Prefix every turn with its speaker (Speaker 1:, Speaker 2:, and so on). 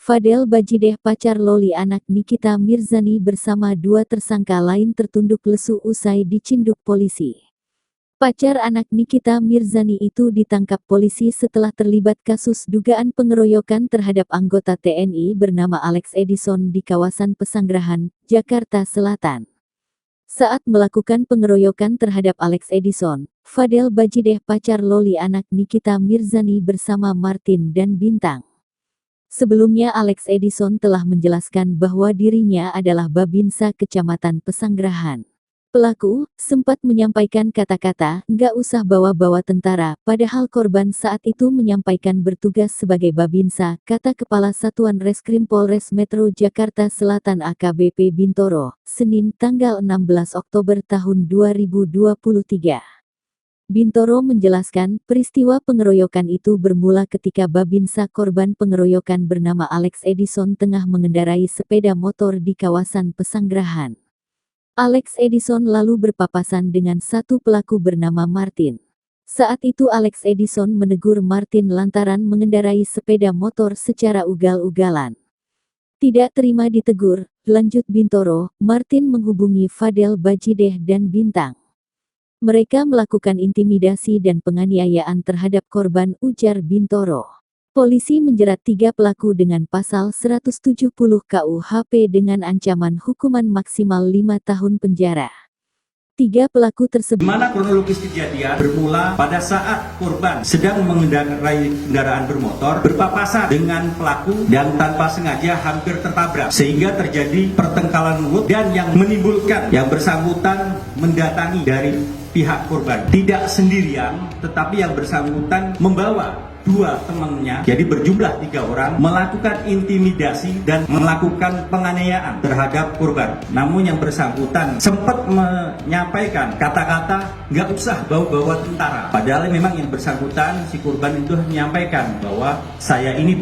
Speaker 1: Fadel Bajideh pacar Loli anak Nikita Mirzani bersama dua tersangka lain tertunduk lesu usai dicinduk polisi. Pacar anak Nikita Mirzani itu ditangkap polisi setelah terlibat kasus dugaan pengeroyokan terhadap anggota TNI bernama Alex Edison di kawasan Pesanggerahan, Jakarta Selatan. Saat melakukan pengeroyokan terhadap Alex Edison, Fadel Bajideh pacar Loli anak Nikita Mirzani bersama Martin dan Bintang. Sebelumnya Alex Edison telah menjelaskan bahwa dirinya adalah Babinsa Kecamatan Pesanggerahan. Pelaku sempat menyampaikan kata-kata, "Nggak usah bawa-bawa tentara," padahal korban saat itu menyampaikan bertugas sebagai Babinsa, kata Kepala Satuan Reskrim Polres Metro Jakarta Selatan AKBP Bintoro, Senin tanggal 16 Oktober tahun 2023. Bintoro menjelaskan, peristiwa pengeroyokan itu bermula ketika Babinsa korban pengeroyokan bernama Alex Edison tengah mengendarai sepeda motor di kawasan Pesanggerahan. Alex Edison lalu berpapasan dengan satu pelaku bernama Martin. Saat itu Alex Edison menegur Martin lantaran mengendarai sepeda motor secara ugal-ugalan. Tidak terima ditegur, lanjut Bintoro, Martin menghubungi Fadel Bajideh dan Bintang. Mereka melakukan intimidasi dan penganiayaan terhadap korban, ujar Bintoro. Polisi menjerat 3 pelaku dengan pasal 170 KUHP dengan ancaman hukuman maksimal 5 tahun penjara. 3 pelaku tersebut.
Speaker 2: Di mana kronologis kejadian bermula pada saat korban sedang mengendarai kendaraan bermotor berpapasan dengan pelaku dan tanpa sengaja hampir tertabrak sehingga terjadi pertengkaran mulut dan yang menimbulkan yang bersangkutan mendatangi dari pihak korban tidak sendirian, tetapi yang bersangkutan membawa 2 temannya, jadi berjumlah 3 orang, melakukan intimidasi dan melakukan penganiayaan terhadap korban. Namun yang bersangkutan sempat menyampaikan kata-kata nggak usah bawa-bawa tentara. Padahal memang yang bersangkutan si korban itu menyampaikan bahwa saya ini